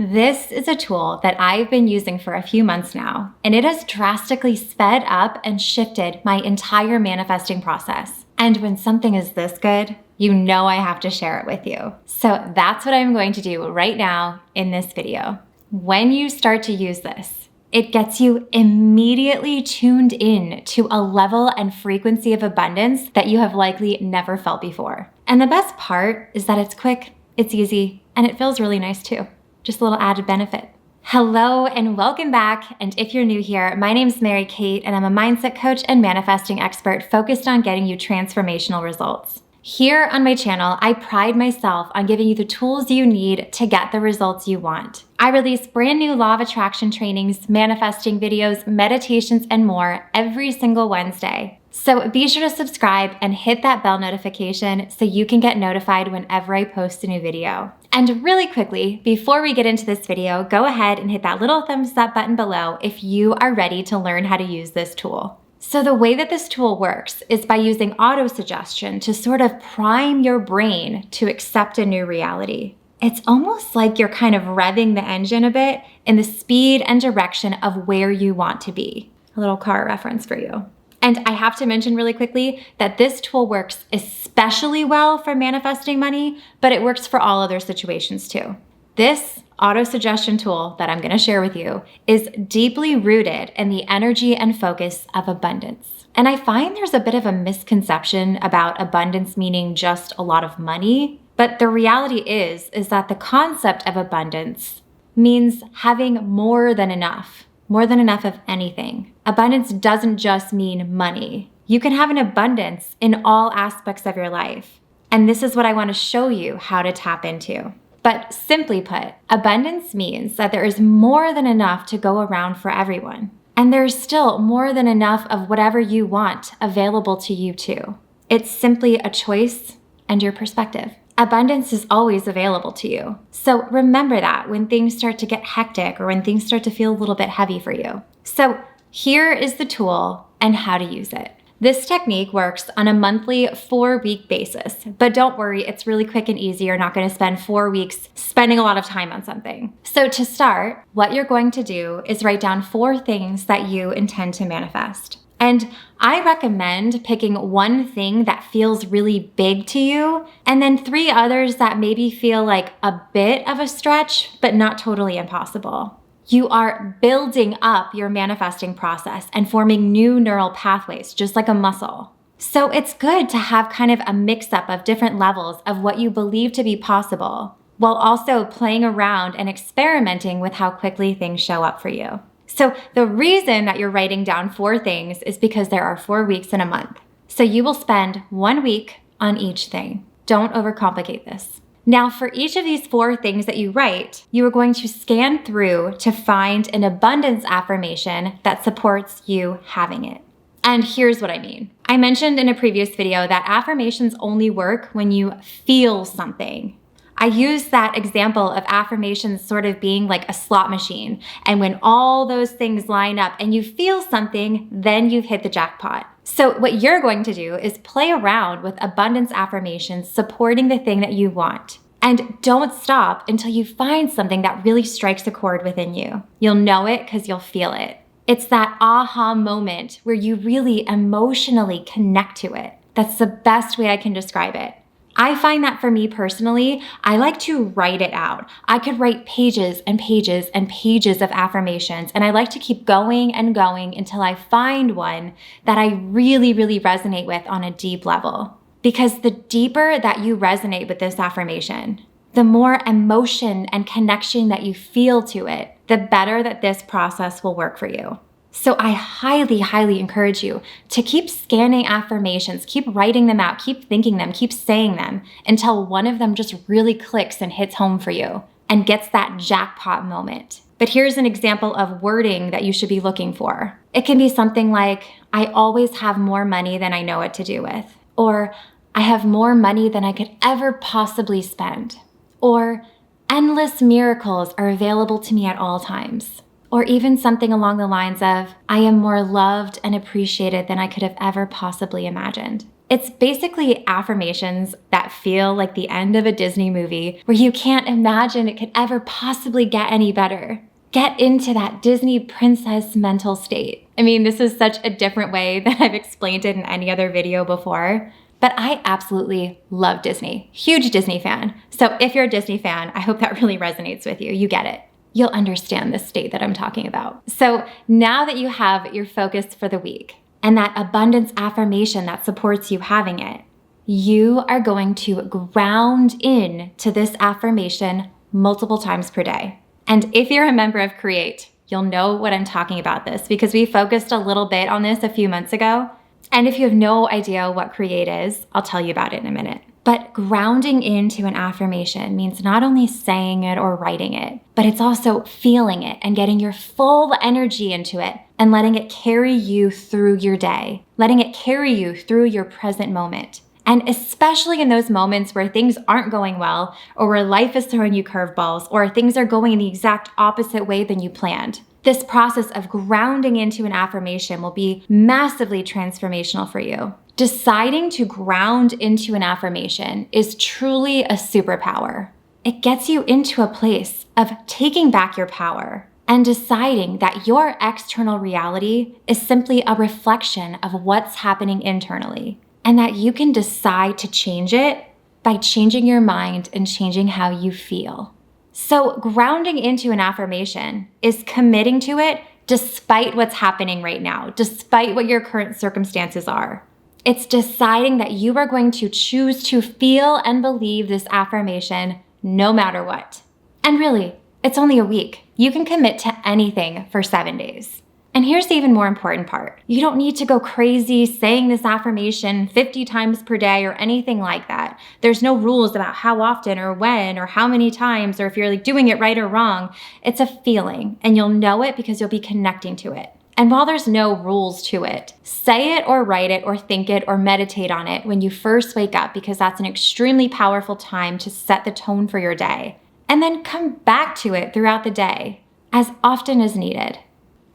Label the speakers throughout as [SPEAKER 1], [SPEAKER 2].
[SPEAKER 1] This is a tool that I've been using for a few months now, and it has drastically sped up and shifted my entire manifesting process. And when something is this good, you know I have to share it with you. So that's what I'm going to do right now in this video. When you start to use this, it gets you immediately tuned in to a level and frequency of abundance that you have likely never felt before. And the best part is that it's quick, it's easy, and it feels really nice too. Just a little added benefit. Hello and welcome back. And if you're new here, my name's Mary Kate and I'm a mindset coach and manifesting expert focused on getting you transformational results. Here on my channel, I pride myself on giving you the tools you need to get the results you want. I release brand new law of attraction trainings, manifesting videos, meditations, and more every single Wednesday. So be sure to subscribe and hit that bell notification so you can get notified whenever I post a new video. And really quickly, before we get into this video, go ahead and hit that little thumbs up button below if you are ready to learn how to use this tool. So the way that this tool works is by using auto-suggestion to sort of prime your brain to accept a new reality. It's almost like you're kind of revving the engine a bit in the speed and direction of where you want to be. A little car reference for you. And I have to mention really quickly that this tool works especially well for manifesting money, but it works for all other situations too. This auto-suggestion tool that I'm going to share with you is deeply rooted in the energy and focus of abundance. And I find there's a bit of a misconception about abundance meaning just a lot of money, but the reality is that the concept of abundance means having more than enough of anything. Abundance doesn't just mean money. You can have an abundance in all aspects of your life. And this is what I want to show you how to tap into. But simply put, abundance means that there is more than enough to go around for everyone. And there's still more than enough of whatever you want available to you too. It's simply a choice and your perspective. Abundance is always available to you. So remember that when things start to get hectic or when things start to feel a little bit heavy for you. So here is the tool and how to use it. This technique works on a monthly 4-week basis, but don't worry, it's really quick and easy. You're not going to spend 4 weeks spending a lot of time on something. So to start, what you're going to do is write down 4 things that you intend to manifest. And I recommend picking one thing that feels really big to you, and then 3 others that maybe feel like a bit of a stretch, but not totally impossible. You are building up your manifesting process and forming new neural pathways, just like a muscle. So it's good to have kind of a mix-up of different levels of what you believe to be possible, while also playing around and experimenting with how quickly things show up for you. So the reason that you're writing down 4 things is because there are 4 weeks in a month. So you will spend 1 week on each thing. Don't overcomplicate this. Now, for each of these 4 things that you write, you are going to scan through to find an abundance affirmation that supports you having it. And here's what I mean. I mentioned in a previous video that affirmations only work when you feel something. I use that example of affirmations sort of being like a slot machine. And when all those things line up and you feel something, then you've hit the jackpot. So what you're going to do is play around with abundance affirmations supporting the thing that you want. And don't stop until you find something that really strikes a chord within you. You'll know it because you'll feel it. It's that aha moment where you really emotionally connect to it. That's the best way I can describe it. I find that for me personally, I like to write it out. I could write pages and pages and pages of affirmations, and I like to keep going and going until I find one that I really, really resonate with on a deep level. Because the deeper that you resonate with this affirmation, the more emotion and connection that you feel to it, the better that this process will work for you. So I highly, highly encourage you to keep scanning affirmations, keep writing them out, keep thinking them, keep saying them until one of them just really clicks and hits home for you and gets that jackpot moment. But here's an example of wording that you should be looking for. It can be something like, I always have more money than I know what to do with. Or, I have more money than I could ever possibly spend. Or, endless miracles are available to me at all times. Or even something along the lines of, I am more loved and appreciated than I could have ever possibly imagined. It's basically affirmations that feel like the end of a Disney movie where you can't imagine it could ever possibly get any better. Get into that Disney princess mental state. I mean, this is such a different way than I've explained it in any other video before, but I absolutely love Disney. Huge Disney fan. So if you're a Disney fan, I hope that really resonates with you. You get it. You'll understand this state that I'm talking about. So now that you have your focus for the week and that abundance affirmation that supports you having it, you are going to ground in to this affirmation multiple times per day. And if you're a member of Create, you'll know what I'm talking about this because we focused a little bit on this a few months ago. And if you have no idea what Create is, I'll tell you about it in a minute. But grounding into an affirmation means not only saying it or writing it, but it's also feeling it and getting your full energy into it and letting it carry you through your day, letting it carry you through your present moment. And especially in those moments where things aren't going well or where life is throwing you curveballs or things are going in the exact opposite way than you planned. This process of grounding into an affirmation will be massively transformational for you. Deciding to ground into an affirmation is truly a superpower. It gets you into a place of taking back your power and deciding that your external reality is simply a reflection of what's happening internally, and that you can decide to change it by changing your mind and changing how you feel. So grounding into an affirmation is committing to it despite what's happening right now, despite what your current circumstances are. It's deciding that you are going to choose to feel and believe this affirmation no matter what. And really, it's only a week. You can commit to anything for 7 days. And here's the even more important part. You don't need to go crazy saying this affirmation 50 times per day or anything like that. There's no rules about how often or when or how many times or if you're doing it right or wrong. It's a feeling, and you'll know it because you'll be connecting to it. And while there's no rules to it, say it or write it or think it or meditate on it when you first wake up, because that's an extremely powerful time to set the tone for your day. And then come back to it throughout the day as often as needed.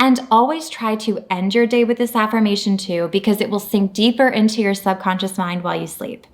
[SPEAKER 1] And always try to end your day with this affirmation too, because it will sink deeper into your subconscious mind while you sleep,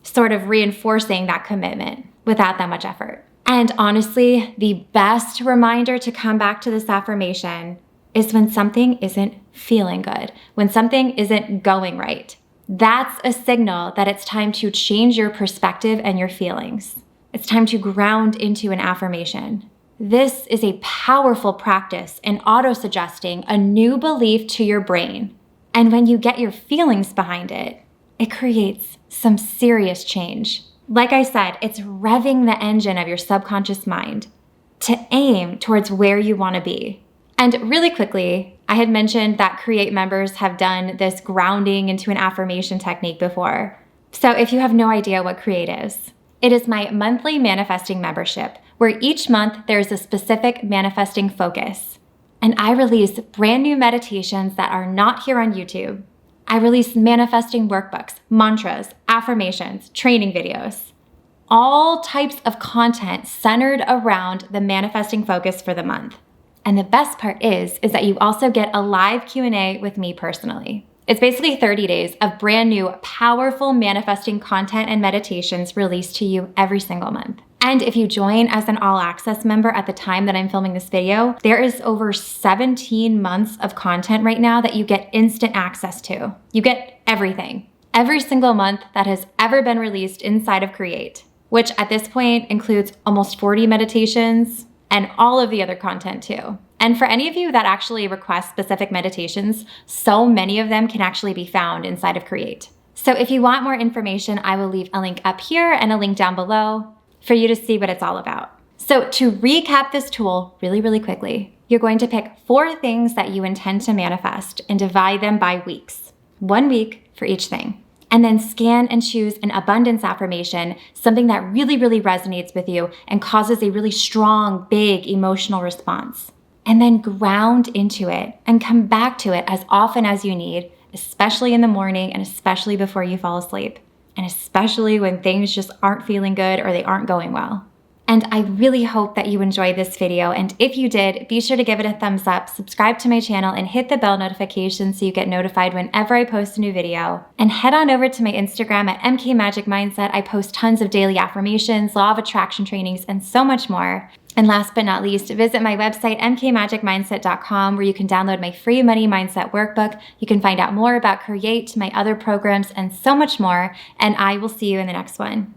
[SPEAKER 1] sort of reinforcing that commitment without that much effort. And honestly, the best reminder to come back to this affirmation is when something isn't feeling good, when something isn't going right. That's a signal that it's time to change your perspective and your feelings. It's time to ground into an affirmation. This is a powerful practice in auto-suggesting a new belief to your brain. And when you get your feelings behind it, it creates some serious change. Like I said, it's revving the engine of your subconscious mind to aim towards where you want to be. And really quickly, I had mentioned that Create members have done this grounding into an affirmation technique before. So if you have no idea what Create is, it is my monthly manifesting membership where each month there's a specific manifesting focus. And I release brand new meditations that are not here on YouTube. I release manifesting workbooks, mantras, affirmations, training videos, all types of content centered around the manifesting focus for the month. And the best part is that you also get a live Q&A with me personally. It's basically 30 days of brand new, powerful manifesting content and meditations released to you every single month. And if you join as an all access member at the time that I'm filming this video, there is over 17 months of content right now that you get instant access to. You get everything. Every single month that has ever been released inside of Create, which at this point includes almost 40 meditations, and all of the other content too. And for any of you that actually request specific meditations, so many of them can actually be found inside of Create. So if you want more information, I will leave a link up here and a link down below for you to see what it's all about. So to recap this tool really quickly, you're going to pick 4 things that you intend to manifest and divide them by weeks. 1 week for each thing. And then scan and choose an abundance affirmation, something that really resonates with you and causes a really strong, big emotional response. And then ground into it and come back to it as often as you need, especially in the morning and especially before you fall asleep, and especially when things just aren't feeling good or they aren't going well. And I really hope that you enjoyed this video. And if you did, be sure to give it a thumbs up, subscribe to my channel, and hit the bell notification so you get notified whenever I post a new video. And head on over to my Instagram at MK Magic Mindset. I post tons of daily affirmations, law of attraction trainings, and so much more. And last but not least, visit my website, mkmagicmindset.com, where you can download my free money mindset workbook. You can find out more about Create, my other programs, and so much more. And I will see you in the next one.